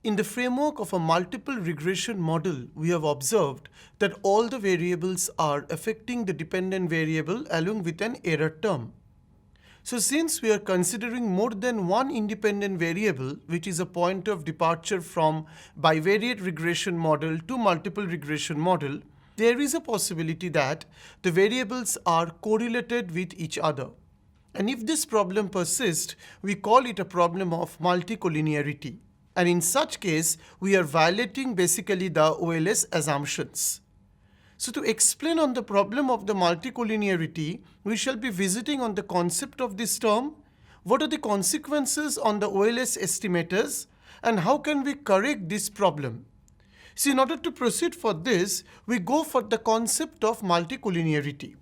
In the framework of a multiple regression model, we have observed that all the variables are affecting the dependent variable along with an error term. So since we are considering more than one independent variable, which is a point of departure from bivariate regression model to multiple regression model, there is a possibility that the variables are correlated with each other. And if this problem persists, we call it a problem of multicollinearity. And in such case, we are violating basically the OLS assumptions. So to explain on the problem of the multicollinearity, we shall be visiting on the concept of this term, what are the consequences on the OLS estimators, and how can we correct this problem. So in order to proceed for this, we go for the concept of multicollinearity.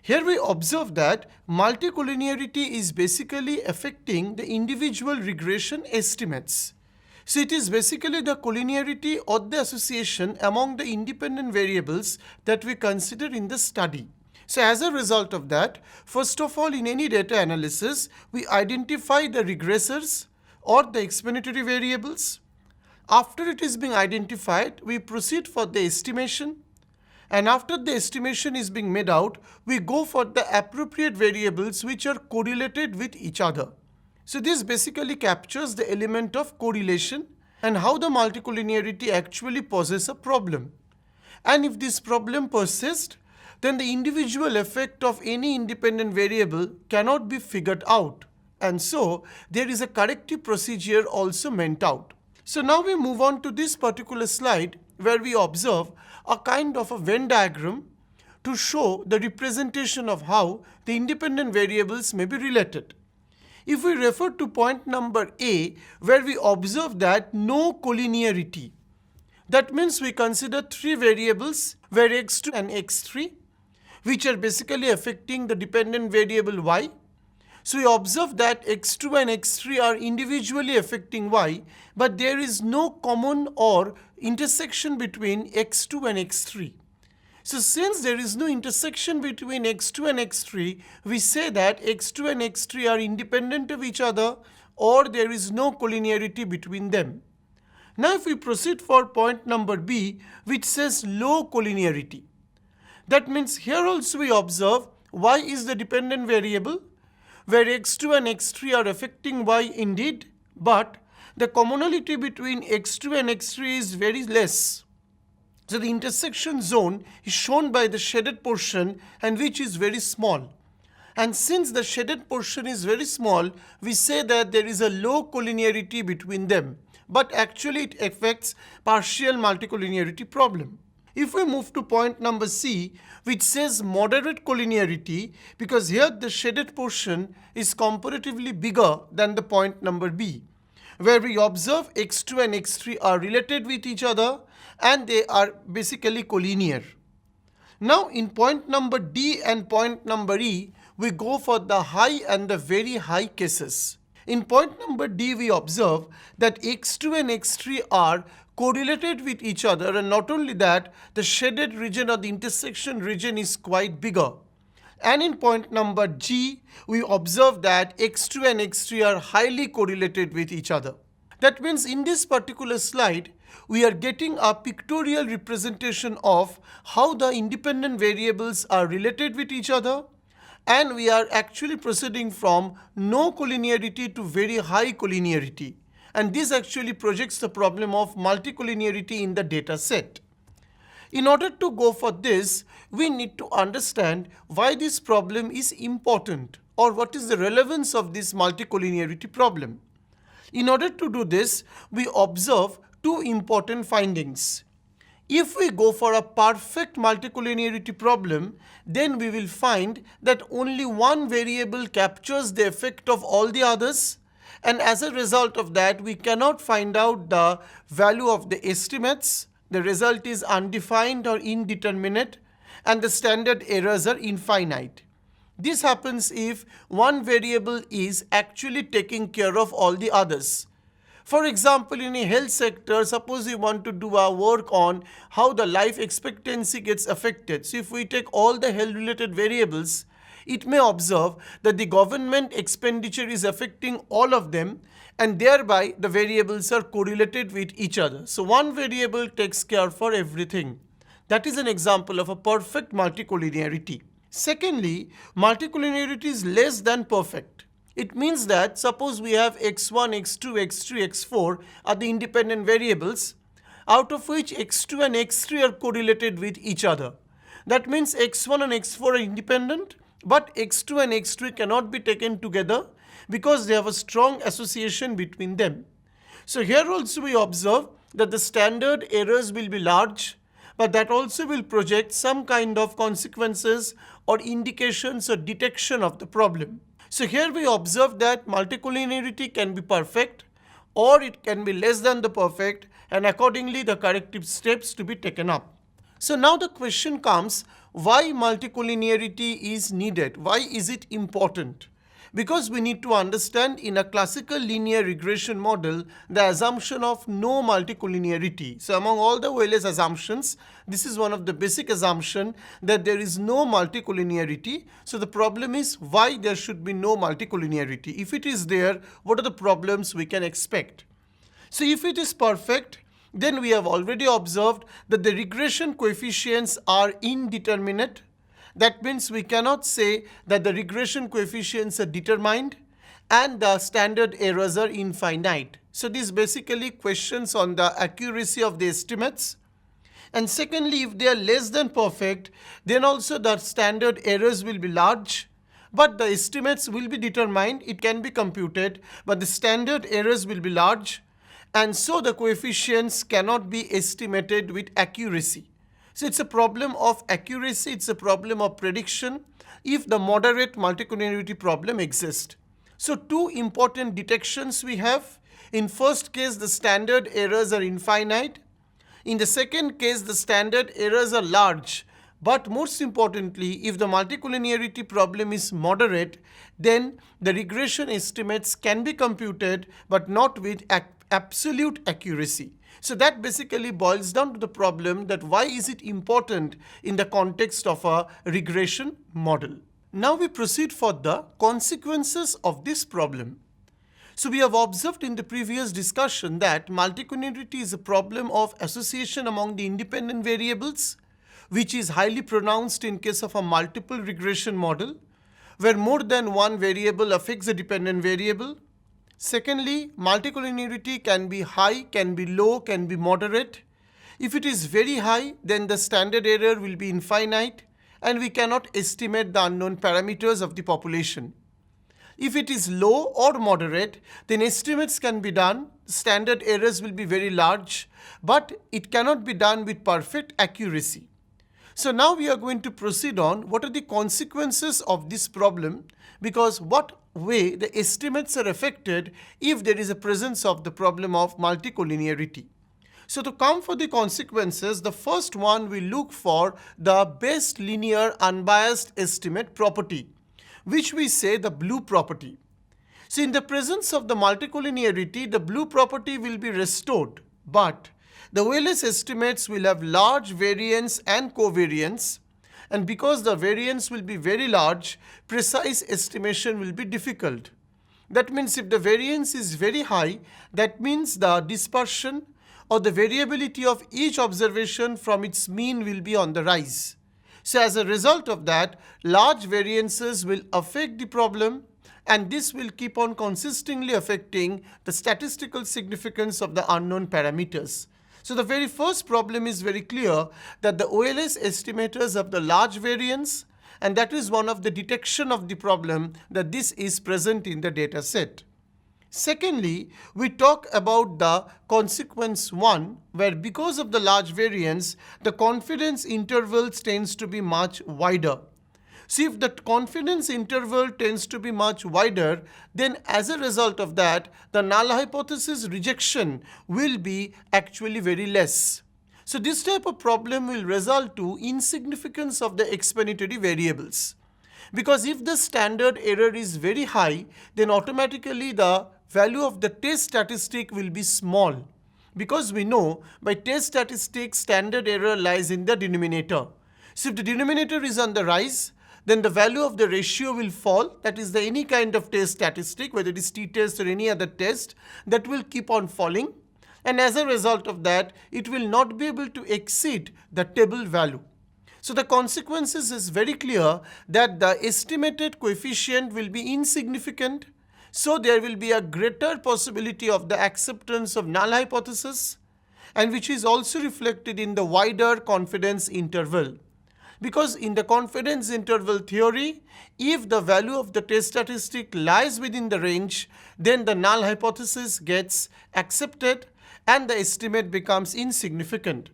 Here we observe that multicollinearity is basically affecting the individual regression estimates. So it is basically the collinearity or the association among the independent variables that we consider in the study. So as a result of that, first of all, in any data analysis, we identify the regressors or the explanatory variables. After it is being identified, we proceed for the estimation. And after the estimation is being made out, we go for the appropriate variables which are correlated with each other. So this basically captures the element of correlation and how the multicollinearity actually poses a problem. And if this problem persists, then the individual effect of any independent variable cannot be figured out. And so there is a corrective procedure also meant out. So now we move on to this particular slide where we observe a kind of a Venn diagram to show the representation of how the independent variables may be related. If we refer to point number A, where we observe that no collinearity, that means we consider three variables where x2 and x3, which are basically affecting the dependent variable y. So we observe that x2 and x3 are individually affecting y, but there is no common or intersection between x2 and x3. So since there is no intersection between x2 and x3, we say that x2 and x3 are independent of each other or there is no collinearity between them. Now if we proceed for point number B, which says low collinearity, that means here also we observe y is the dependent variable where x2 and x3 are affecting y indeed, but the commonality between x2 and x3 is very less. So the intersection zone is shown by the shaded portion and which is very small. And since the shaded portion is very small, we say that there is a low collinearity between them. But actually it affects partial multicollinearity problem. If we move to point number C, which says moderate collinearity, because here the shaded portion is comparatively bigger than the point number B, where we observe x2 and x3 are related with each other and they are basically collinear. Now in point number D and point number E, we go for the high and the very high cases. In point number D, we observe that x2 and x3 are correlated with each other, and not only that, the shaded region or the intersection region is quite bigger. And in point number G, we observe that x2 and x3 are highly correlated with each other. That means in this particular slide, we are getting a pictorial representation of how the independent variables are related with each other, and we are actually proceeding from no collinearity to very high collinearity. And this actually projects the problem of multicollinearity in the data set. In order to go for this, we need to understand why this problem is important or what is the relevance of this multicollinearity problem. In order to do this, we observe two important findings. If we go for a perfect multicollinearity problem, then we will find that only one variable captures the effect of all the others, and as a result of that, we cannot find out the value of the estimates. The result is undefined or indeterminate, and the standard errors are infinite. This happens if one variable is actually taking care of all the others. For example, in a health sector, suppose you want to do a work on how the life expectancy gets affected. So if we take all the health related variables, it may observe that the government expenditure is affecting all of them, and thereby the variables are correlated with each other. So one variable takes care for everything. That is an example of a perfect multicollinearity. Secondly, multicollinearity is less than perfect. It means that suppose we have x1, x2, x3, x4 are the independent variables, out of which x2 and x3 are correlated with each other. That means x1 and x4 are independent, but x2 and x3 cannot be taken together because they have a strong association between them. So here also we observe that the standard errors will be large, but that also will project some kind of consequences or indications or detection of the problem. So here we observe that multicollinearity can be perfect or it can be less than the perfect, and accordingly the corrective steps to be taken up. So now the question comes, why multicollinearity is needed? Why is it important? Because we need to understand in a classical linear regression model the assumption of no multicollinearity. So among all the OLS assumptions, this is one of the basic assumptions that there is no multicollinearity. So the problem is why there should be no multicollinearity. If it is there, what are the problems we can expect? So if it is perfect, then we have already observed that the regression coefficients are indeterminate. That means we cannot say that the regression coefficients are determined and the standard errors are infinite. So this basically questions on the accuracy of the estimates. And secondly, if they are less than perfect, then also the standard errors will be large, but the estimates will be determined, it can be computed, but the standard errors will be large, and so the coefficients cannot be estimated with accuracy. So it's a problem of accuracy, it's a problem of prediction if the moderate multicollinearity problem exists. So two important detections we have. In first case, the standard errors are infinite. In the second case, the standard errors are large. But most importantly, if the multicollinearity problem is moderate, then the regression estimates can be computed but not with absolute accuracy. So that basically boils down to the problem that why is it important in the context of a regression model. Now we proceed for the consequences of this problem. So we have observed in the previous discussion that multicollinearity is a problem of association among the independent variables, which is highly pronounced in case of a multiple regression model, where more than one variable affects a dependent variable. Secondly, multicollinearity can be high, can be low, can be moderate. If it is very high, then the standard error will be infinite and we cannot estimate the unknown parameters of the population. If it is low or moderate, then estimates can be done, standard errors will be very large, but it cannot be done with perfect accuracy. So now we are going to proceed on what are the consequences of this problem, because what way the estimates are affected if there is a presence of the problem of multicollinearity. So to come for the consequences, the first one we look for the best linear unbiased estimate property, which we say the blue property. So in the presence of the multicollinearity, the blue property will be restored, but the OLS estimates will have large variance and covariance, and because the variance will be very large, precise estimation will be difficult. That means if the variance is very high, that means the dispersion or the variability of each observation from its mean will be on the rise. So as a result of that, large variances will affect the problem, and this will keep on consistently affecting the statistical significance of the unknown parameters. So the very first problem is very clear that the OLS estimators have the large variance, and that is one of the detection of the problem that this is present in the data set. Secondly, we talk about the consequence 1, where because of the large variance, the confidence intervals tends to be much wider. So if the confidence interval tends to be much wider, then as a result of that, the null hypothesis rejection will be actually very less. So this type of problem will result to insignificance of the explanatory variables. Because if the standard error is very high, then automatically the value of the test statistic will be small. Because we know by test statistics, standard error lies in the denominator. So if the denominator is on the rise, then the value of the ratio will fall. That is, the any kind of test statistic, whether it is t-test or any other test, that will keep on falling. And as a result of that, it will not be able to exceed the table value. So the consequences is very clear that the estimated coefficient will be insignificant. So there will be a greater possibility of the acceptance of null hypothesis, and which is also reflected in the wider confidence interval. Because in the confidence interval theory, if the value of the test statistic lies within the range, then the null hypothesis gets accepted and the estimate becomes insignificant.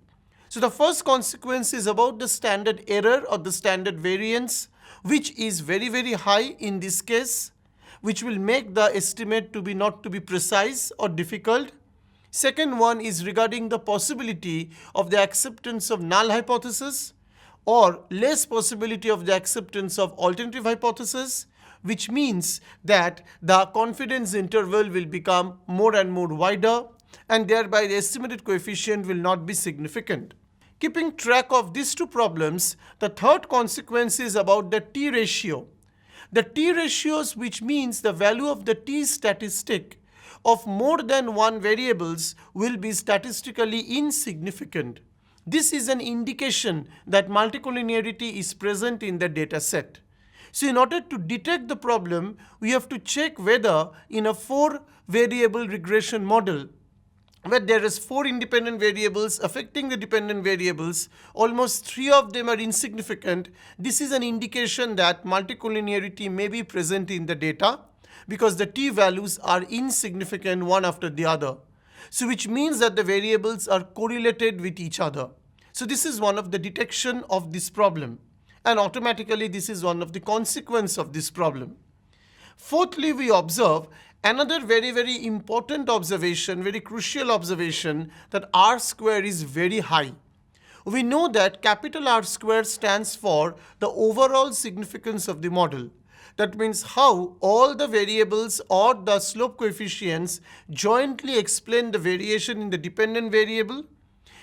So the first consequence is about the standard error or the standard variance, which is very, very high in this case, which will make the estimate to be not to be precise or difficult. Second one is regarding the possibility of the acceptance of null hypothesis, or less possibility of the acceptance of alternative hypothesis, which means that the confidence interval will become more and more wider, and thereby the estimated coefficient will not be significant. Keeping track of these two problems, the third consequence is about the t ratio. The t ratios, which means the value of the t statistic of more than one variables, will be statistically insignificant. This is an indication that multicollinearity is present in the data set. So in order to detect the problem, we have to check whether in a 4-variable regression model, where there is 4 independent variables affecting the dependent variables, almost 3 of them are insignificant. This is an indication that multicollinearity may be present in the data, because the t values are insignificant one after the other. So which means that the variables are correlated with each other. So this is one of the detection of this problem, and automatically this is one of the consequence of this problem. Fourthly, we observe another very, very important observation, very crucial observation, that R square is very high. We know that capital R square stands for the overall significance of the model. That means how all the variables or the slope coefficients jointly explain the variation in the dependent variable,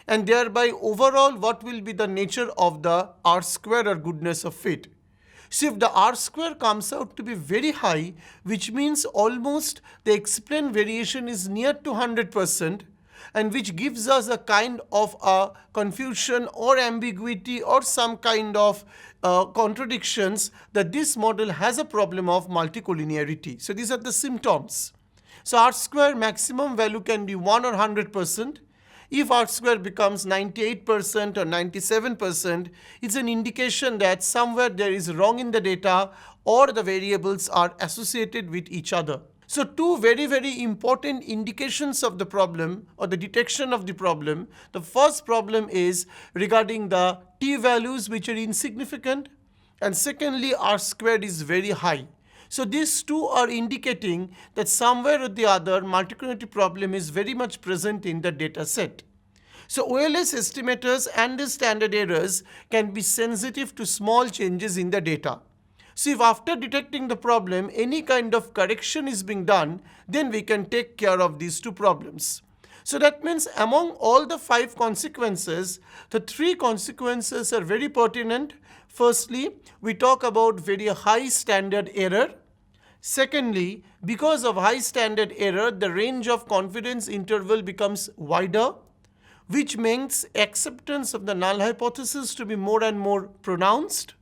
and thereby overall what will be the nature of the R square or goodness of fit. So if the R square comes out to be very high, which means almost the explained variation is near to 100%, and which gives us a kind of a confusion or ambiguity or some kind of contradictions, that this model has a problem of multicollinearity. So these are the symptoms. So R square maximum value can be 1 or 100%. If R square becomes 98% or 97%, it's an indication that somewhere there is wrong in the data, or the variables are associated with each other. So two very, very important indications of the problem or the detection of the problem. The first problem is regarding the t values which are insignificant, and secondly R squared is very high. So these two are indicating that somewhere or the other multicollinearity problem is very much present in the data set. So OLS estimators and the standard errors can be sensitive to small changes in the data. So if after detecting the problem any kind of correction is being done, then we can take care of these two problems. So that means among all the 5 consequences, the 3 consequences are very pertinent. Firstly, we talk about very high standard error. Secondly, because of high standard error, the range of confidence interval becomes wider, which makes acceptance of the null hypothesis to be more and more pronounced.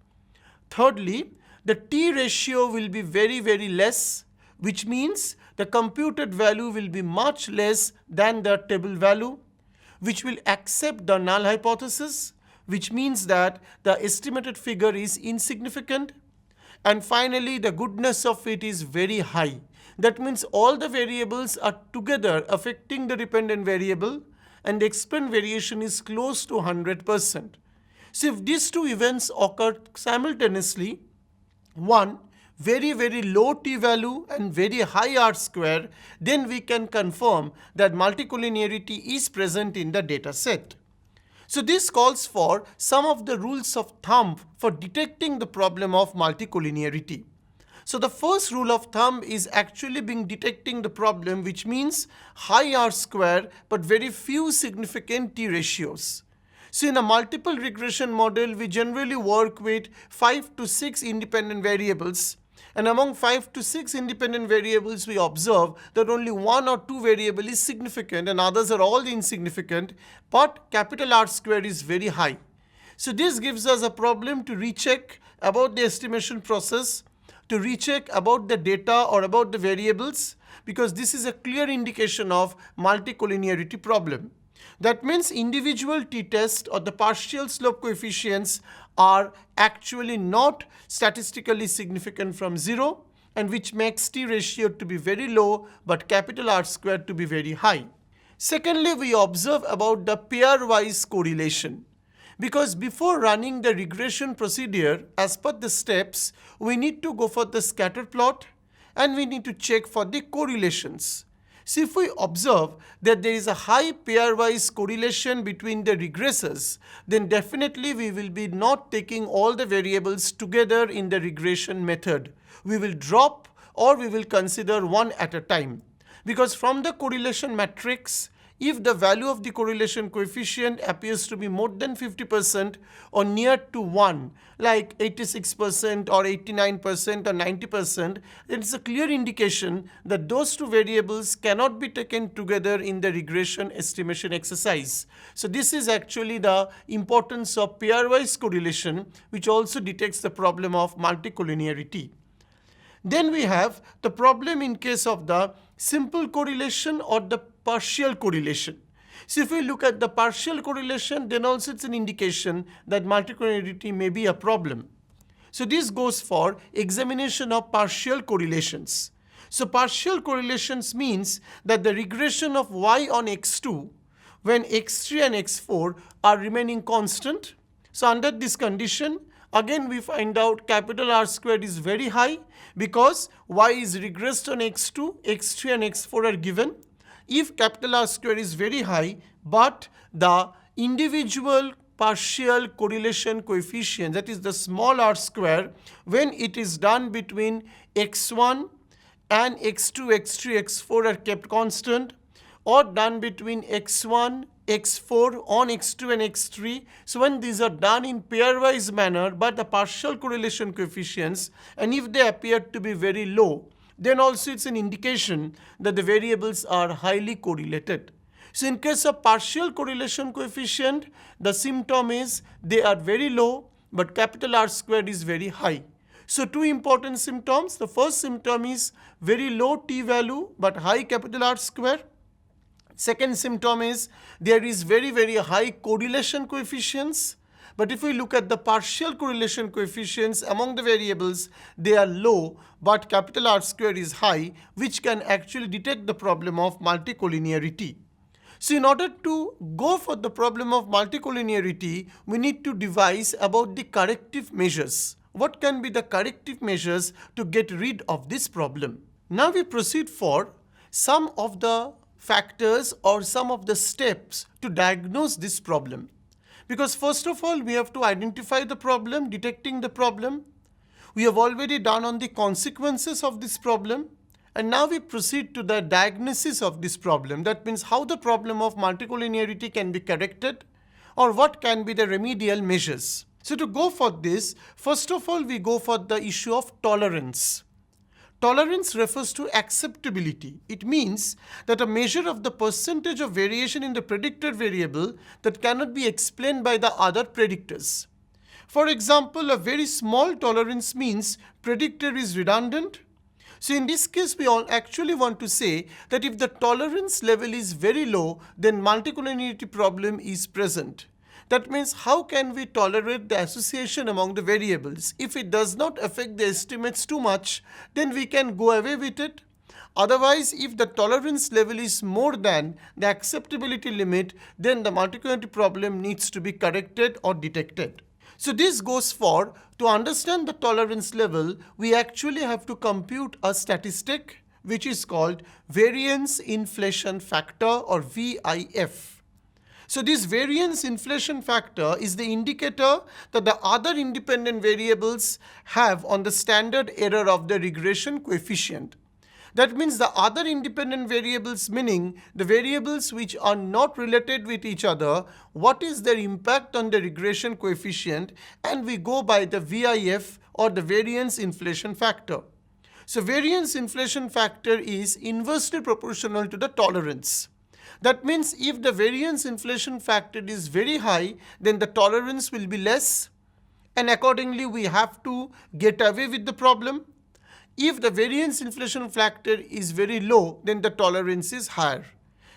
Thirdly, the t ratio will be very, very less, which means the computed value will be much less than the table value, which will accept the null hypothesis, which means that the estimated figure is insignificant. And finally, the goodness of it is very high. That means all the variables are together affecting the dependent variable, and the explained variation is close to 100%. So if these two events occur simultaneously, one, very, very low t value and very high R square, then we can confirm that multicollinearity is present in the data set. So this calls for some of the rules of thumb for detecting the problem of multicollinearity. So the first rule of thumb is actually being detecting the problem, which means high R square but very few significant t ratios. So in a multiple regression model, we generally work with 5 to 6 independent variables. And among 5 to 6 independent variables, we observe that only 1 or 2 variable is significant and others are all insignificant, but capital R square is very high. So this gives us a problem to recheck about the estimation process, to recheck about the data or about the variables, because this is a clear indication of multicollinearity problem. That means individual t-test or the partial slope coefficients are actually not statistically significant from 0, and which makes t ratio to be very low but capital R square to be very high. Secondly, we observe about the pairwise correlation. Because before running the regression procedure, as per the steps, we need to go for the scatter plot and we need to check for the correlations. So if we observe that there is a high pairwise correlation between the regressors, then definitely we will be not taking all the variables together in the regression method. We will drop or we will consider one at a time. Because from the correlation matrix, if the value of the correlation coefficient appears to be more than 50% or near to 1, like 86% or 89% or 90%, it's a clear indication that those two variables cannot be taken together in the regression estimation exercise. So this is actually the importance of pairwise correlation, which also detects the problem of multicollinearity. Then we have the problem in case of the simple correlation or the partial correlation. So if we look at the partial correlation, then also it's an indication that multicollinearity may be a problem. So this goes for examination of partial correlations. So partial correlations means that the regression of y on x2 when x3 and x4 are remaining constant. So under this condition, again we find out capital R squared is very high because y is regressed on x2, x3 and x4 are given. If capital R square is very high, but the individual partial correlation coefficient, that is the small r square, when it is done between x1 and x2, x3, x4 are kept constant, or done between x1, x4 on x2 and x3. So when these are done in pairwise manner, but the partial correlation coefficients, and if they appear to be very low, then also it's an indication that the variables are highly correlated. So in case of partial correlation coefficient, the symptom is they are very low, but capital R squared is very high. So two important symptoms. The first symptom is very low t value, but high capital R square. Second symptom is there is very, very high correlation coefficients. But if we look at the partial correlation coefficients among the variables, they are low, but capital R square is high, which can actually detect the problem of multicollinearity. So in order to go for the problem of multicollinearity, we need to devise about the corrective measures. What can be the corrective measures to get rid of this problem? Now we proceed for some of the factors or some of the steps to diagnose this problem. Because first of all, we have to identify the problem, detecting the problem. We have already done on the consequences of this problem. And now we proceed to the diagnosis of this problem. That means how the problem of multicollinearity can be corrected or what can be the remedial measures. So to go for this, first of all, we go for the issue of tolerance. Tolerance refers to acceptability. It means that a measure of the percentage of variation in the predicted variable that cannot be explained by the other predictors. For example, a very small tolerance means predictor is redundant. So in this case, we all actually want to say that if the tolerance level is very low, then multicollinearity problem is present. That means how can we tolerate the association among the variables? If it does not affect the estimates too much, then we can go away with it. Otherwise, if the tolerance level is more than the acceptability limit, then the multicollinearity problem needs to be corrected or detected. So this goes for, to understand the tolerance level, we actually have to compute a statistic which is called variance inflation factor or VIF. So this variance inflation factor is the indicator that the other independent variables have on the standard error of the regression coefficient. That means the other independent variables, meaning the variables which are not related with each other, what is their impact on the regression coefficient, and we go by the VIF or the variance inflation factor. So variance inflation factor is inversely proportional to the tolerance. That means if the variance inflation factor is very high, then the tolerance will be less, and accordingly we have to get away with the problem. If the variance inflation factor is very low, then the tolerance is higher.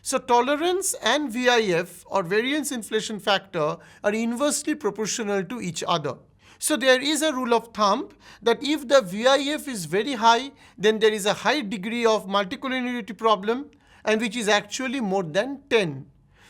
So tolerance and VIF or variance inflation factor are inversely proportional to each other. So there is a rule of thumb that if the VIF is very high, then there is a high degree of multicollinearity problem, and which is actually more than 10.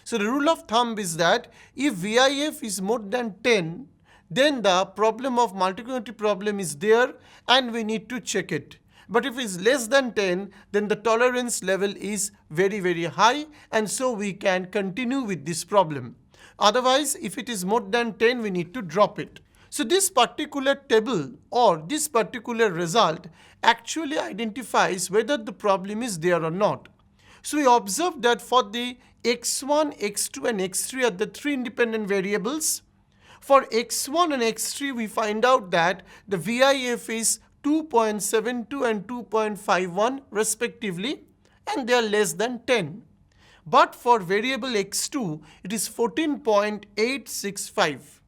So the rule of thumb is that if VIF is more than 10, then the problem of multicollinearity problem is there and we need to check it. But if it is less than 10, then the tolerance level is very, very high, and so we can continue with this problem. Otherwise, if it is more than 10, we need to drop it. So this particular table or this particular result actually identifies whether the problem is there or not. So we observe that for the x1, x2 and x3 are the three independent variables. For x1 and x3, we find out that the VIF is 2.72 and 2.51 respectively, and they are less than 10. But for variable x2, it is 14.865.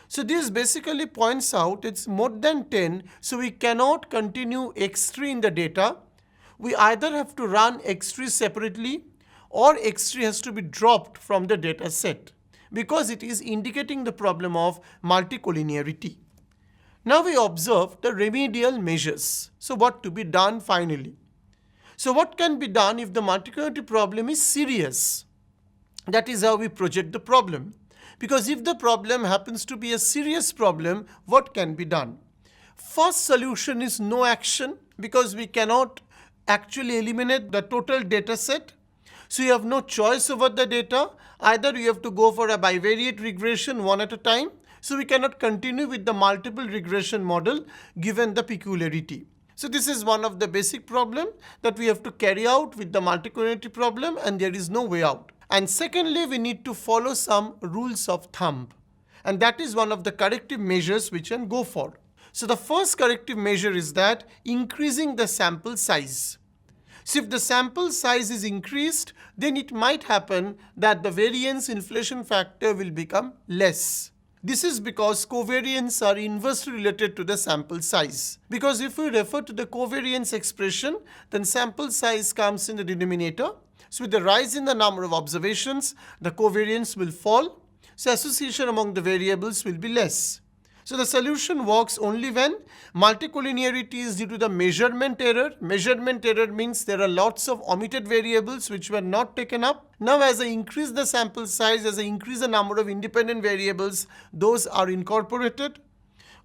So this basically points out it's more than 10, so we cannot continue x3 in the data. We either have to run x3 separately or x3 has to be dropped from the data set because it is indicating the problem of multicollinearity. Now we observe the remedial measures. So what to be done finally? So what can be done if the multicollinearity problem is serious? That is how we project the problem. Because if the problem happens to be a serious problem, what can be done? First solution is no action, because we cannot actually eliminate the total data set. So you have no choice over the data. Either you have to go for a bivariate regression one at a time. So we cannot continue with the multiple regression model given the peculiarity. So this is one of the basic problem that we have to carry out with the multicollinearity problem, and there is no way out. And secondly, we need to follow some rules of thumb. And that is one of the corrective measures which can go for. So the first corrective measure is that increasing the sample size. So if the sample size is increased, then it might happen that the variance inflation factor will become less. This is because covariants are inversely related to the sample size. Because if we refer to the covariance expression, then sample size comes in the denominator. So with the rise in the number of observations, the covariance will fall. So association among the variables will be less. So the solution works only when multicollinearity is due to the measurement error. Measurement error means there are lots of omitted variables which were not taken up. Now as I increase the sample size, as I increase the number of independent variables, those are incorporated.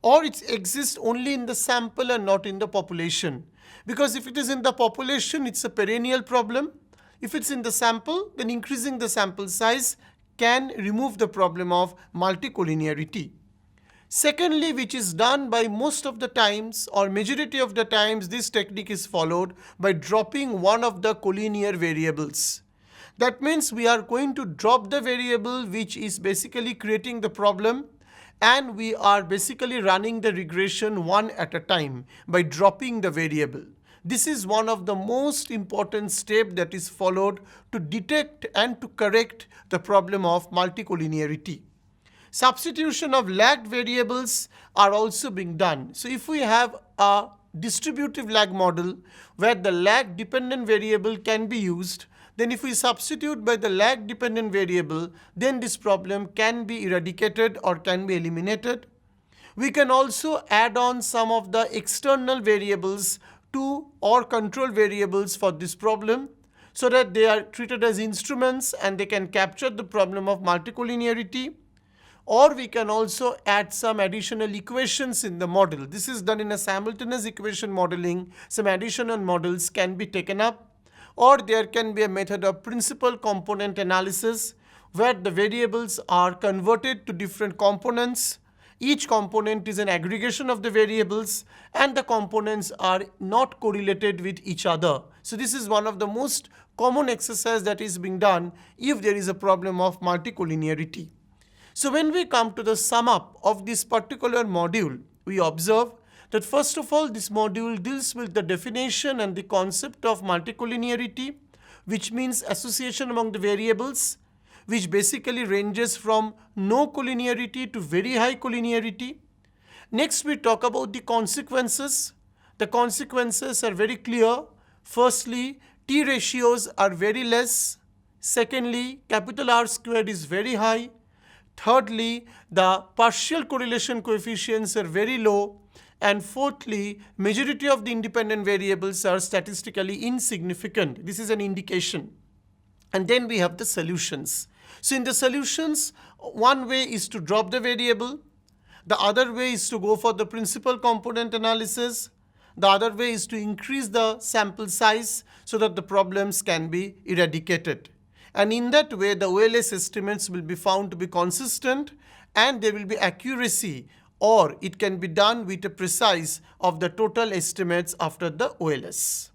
Or it exists only in the sample and not in the population. Because if it is in the population, it's a perennial problem. If it's in the sample, then increasing the sample size can remove the problem of multicollinearity. Secondly, which is done by most of the times or majority of the times, this technique is followed by dropping one of the collinear variables. That means we are going to drop the variable which is basically creating the problem, and we are basically running the regression one at a time by dropping the variable. This is one of the most important steps that is followed to detect and to correct the problem of multicollinearity. Substitution of lagged variables are also being done. So if we have a distributive lag model where the lag dependent variable can be used, then if we substitute by the lag dependent variable, then this problem can be eradicated or can be eliminated. We can also add on some of the external variables to or control variables for this problem so that they are treated as instruments and they can capture the problem of multicollinearity. Or we can also add some additional equations in the model. This is done in a simultaneous equation modeling. Some additional models can be taken up. Or there can be a method of principal component analysis where the variables are converted to different components Each component is an aggregation of the variables and the components are not correlated with each other. So this is one of the most common exercise that is being done if there is a problem of multicollinearity. So when we come to the sum up of this particular module, we observe that first of all this module deals with the definition and the concept of multicollinearity, which means association among the variables, which basically ranges from no collinearity to very high collinearity. Next, we talk about the consequences. The consequences are very clear. Firstly, T ratios are very less. Secondly, capital R squared is very high. Thirdly, the partial correlation coefficients are very low. And fourthly, majority of the independent variables are statistically insignificant. This is an indication. And then we have the solutions. So in the solutions, one way is to drop the variable. The other way is to go for the principal component analysis. The other way is to increase the sample size so that the problems can be eradicated. And in that way, the OLS estimates will be found to be consistent and there will be accuracy, or it can be done with a precise of the total estimates after the OLS.